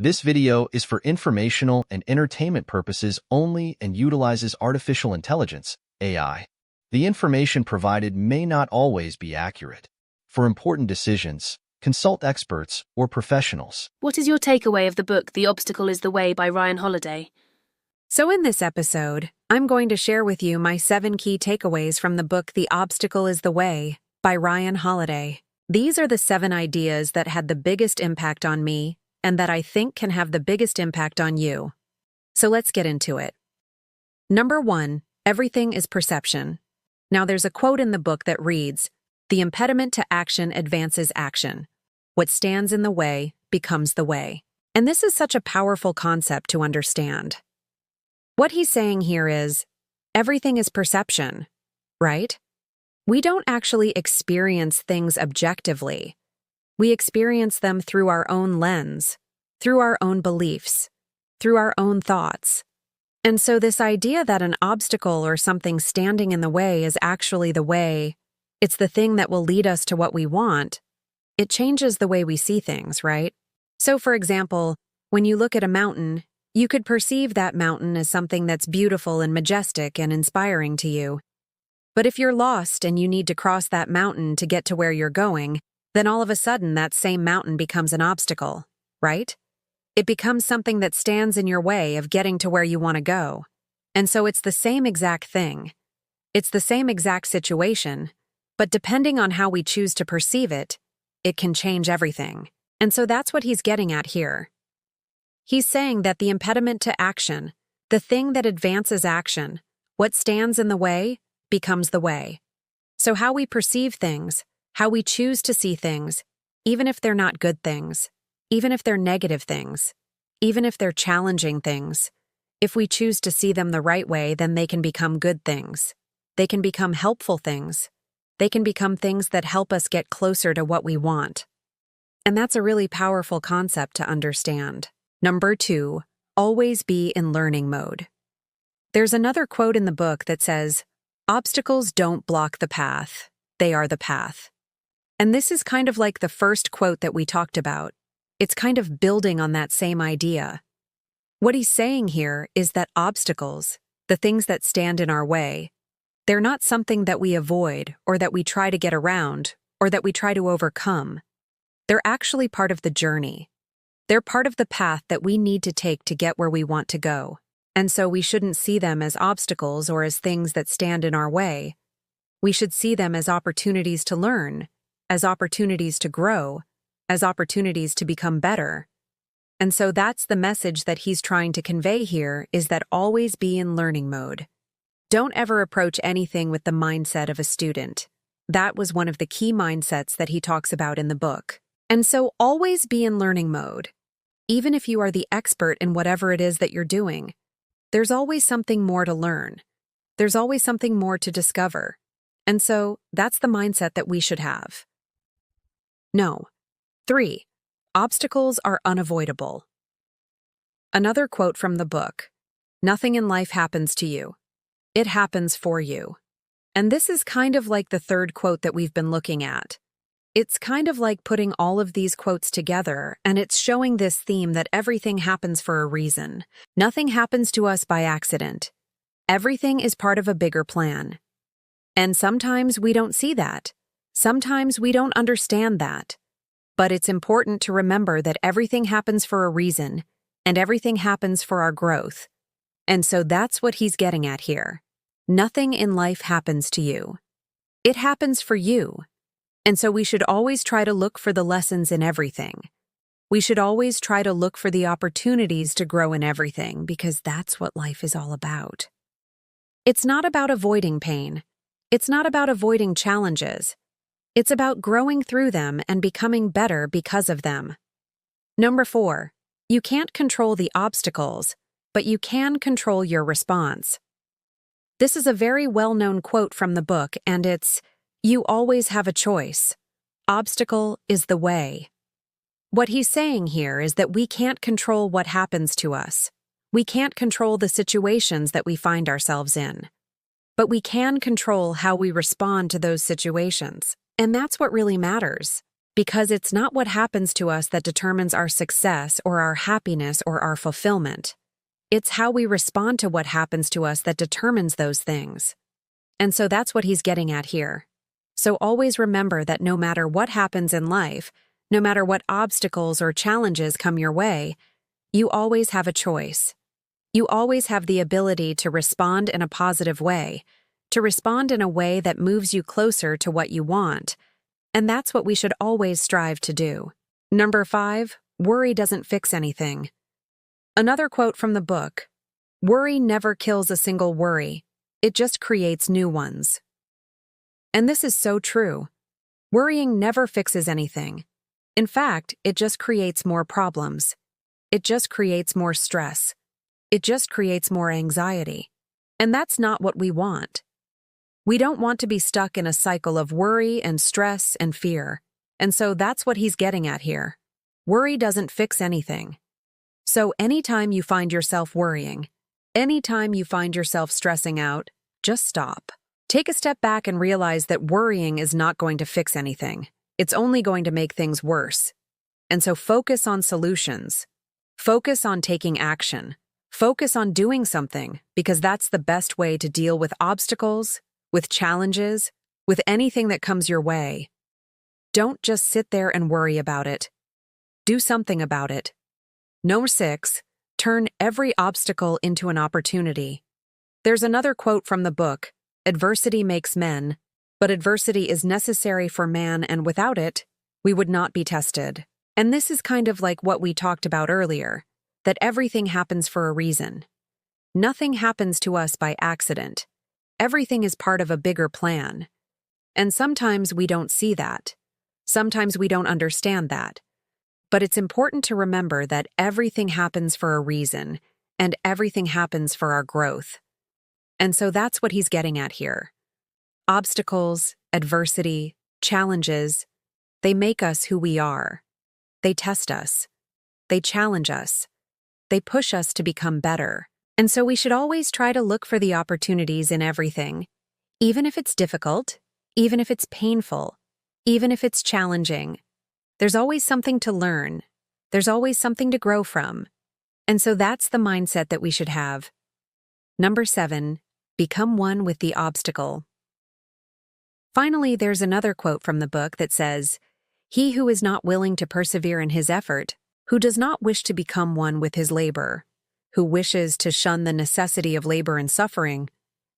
This video is for informational and entertainment purposes only and utilizes artificial intelligence, AI. The information provided may not always be accurate. For important decisions, consult experts or professionals. What is your takeaway of the book The Obstacle is the Way by Ryan Holiday? So in this episode, I'm going to share with you my 7 key takeaways from the book The Obstacle is the Way by Ryan Holiday. These are the 7 ideas that had the biggest impact on me and that I think can have the biggest impact on you. So let's get into it. Number 1, everything is perception. Now there's a quote in the book that reads, "The impediment to action advances action. What stands in the way becomes the way." And this is such a powerful concept to understand. What he's saying here is, everything is perception, right? We don't actually experience things objectively. We experience them through our own lens, through our own beliefs, through our own thoughts. And so this idea that an obstacle or something standing in the way is actually the way, it's the thing that will lead us to what we want, it changes the way we see things, right? So for example, when you look at a mountain, you could perceive that mountain as something that's beautiful and majestic and inspiring to you. But if you're lost and you need to cross that mountain to get to where you're going, then all of a sudden that same mountain becomes an obstacle, right? It becomes something that stands in your way of getting to where you want to go. And so it's the same exact thing. It's the same exact situation, but depending on how we choose to perceive it, it can change everything. And so that's what he's getting at here. He's saying that the impediment to action, the thing that advances action, what stands in the way, becomes the way. So how we perceive things, how we choose to see things, even if they're not good things, even if they're negative things, even if they're challenging things, if we choose to see them the right way, then they can become good things. They can become helpful things. They can become things that help us get closer to what we want. And that's a really powerful concept to understand. Number 2, always be in learning mode. There's another quote in the book that says, "Obstacles don't block the path, they are the path." And this is kind of like the first quote that we talked about. It's kind of building on that same idea. What he's saying here is that obstacles, the things that stand in our way, they're not something that we avoid or that we try to get around or that we try to overcome. They're actually part of the journey. They're part of the path that we need to take to get where we want to go. And so we shouldn't see them as obstacles or as things that stand in our way. We should see them as opportunities to learn, as opportunities to grow, as opportunities to become better. And so that's the message that he's trying to convey here, is that always be in learning mode. Don't ever approach anything with the mindset of a student. That was one of the key mindsets that he talks about in the book. And so always be in learning mode. Even if you are the expert in whatever it is that you're doing, there's always something more to learn. There's always something more to discover. And so that's the mindset that we should have. No. 3, obstacles are unavoidable. Another quote from the book, "Nothing in life happens to you. It happens for you." And this is kind of like the third quote that we've been looking at. It's kind of like putting all of these quotes together, and it's showing this theme that everything happens for a reason. Nothing happens to us by accident. Everything is part of a bigger plan. And sometimes we don't see that. Sometimes we don't understand that. But it's important to remember that everything happens for a reason, and everything happens for our growth. And so that's what he's getting at here. Nothing in life happens to you. It happens for you. And so we should always try to look for the lessons in everything. We should always try to look for the opportunities to grow in everything, because that's what life is all about. It's not about avoiding pain. It's not about avoiding challenges. It's about growing through them and becoming better because of them. Number 4, you can't control the obstacles, but you can control your response. This is a very well-known quote from the book, and it's, "You always have a choice. Obstacle is the way." What he's saying here is that we can't control what happens to us. We can't control the situations that we find ourselves in. But we can control how we respond to those situations. And that's what really matters. Because it's not what happens to us that determines our success or our happiness or our fulfillment. It's how we respond to what happens to us that determines those things. And so that's what he's getting at here. So always remember that no matter what happens in life, no matter what obstacles or challenges come your way, you always have a choice. You always have the ability to respond in a positive way, to respond in a way that moves you closer to what you want. And that's what we should always strive to do. Number 5, worry doesn't fix anything. Another quote from the book: "Worry never kills a single worry. It just creates new ones." And this is so true. Worrying never fixes anything. In fact, it just creates more problems. It just creates more stress. It just creates more anxiety. And that's not what we want. We don't want to be stuck in a cycle of worry and stress and fear. And so that's what he's getting at here. Worry doesn't fix anything. So anytime you find yourself worrying, anytime you find yourself stressing out, just stop. Take a step back and realize that worrying is not going to fix anything. It's only going to make things worse. And so focus on solutions. Focus on taking action. Focus on doing something, because that's the best way to deal with obstacles, with challenges, with anything that comes your way. Don't just sit there and worry about it. Do something about it. Number 6, turn every obstacle into an opportunity. There's another quote from the book: "Adversity makes men, but adversity is necessary for man, and without it, we would not be tested." And this is kind of like what we talked about earlier, that everything happens for a reason. Nothing happens to us by accident. Everything is part of a bigger plan. And sometimes we don't see that. Sometimes we don't understand that. But it's important to remember that everything happens for a reason, and everything happens for our growth. And so that's what he's getting at here. Obstacles, adversity, challenges, they make us who we are. They test us. They challenge us. They push us to become better. And so we should always try to look for the opportunities in everything, even if it's difficult, even if it's painful, even if it's challenging. There's always something to learn. There's always something to grow from. And so that's the mindset that we should have. Number 7, become one with the obstacle. Finally, there's another quote from the book that says, "He who is not willing to persevere in his effort, who does not wish to become one with his labor, who wishes to shun the necessity of labor and suffering,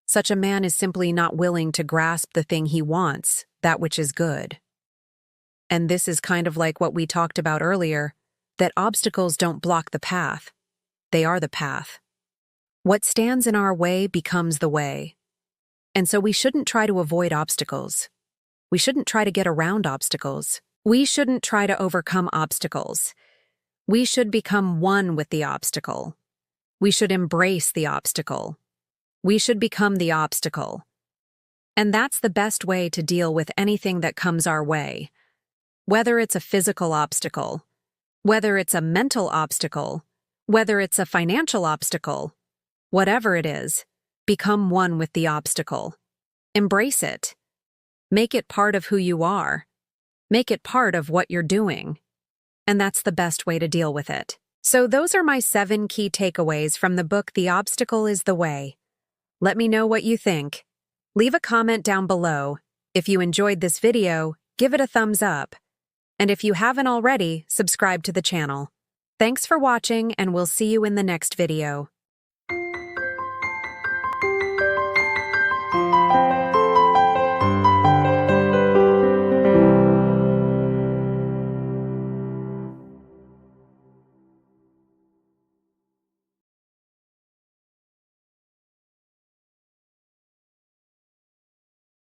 such a man is simply not willing to grasp the thing he wants, that which is good." And this is kind of like what we talked about earlier, that obstacles don't block the path. They are the path. What stands in our way becomes the way. And so we shouldn't try to avoid obstacles. We shouldn't try to get around obstacles. We shouldn't try to overcome obstacles. We should become one with the obstacle. We should embrace the obstacle. We should become the obstacle. And that's the best way to deal with anything that comes our way. Whether it's a physical obstacle, whether it's a mental obstacle, whether it's a financial obstacle, whatever it is, become one with the obstacle. Embrace it. Make it part of who you are. Make it part of what you're doing. And that's the best way to deal with it. So those are my 7 key takeaways from the book The Obstacle is the Way. Let me know what you think. Leave a comment down below. If you enjoyed this video, give it a thumbs up. And if you haven't already, subscribe to the channel. Thanks for watching, and we'll see you in the next video.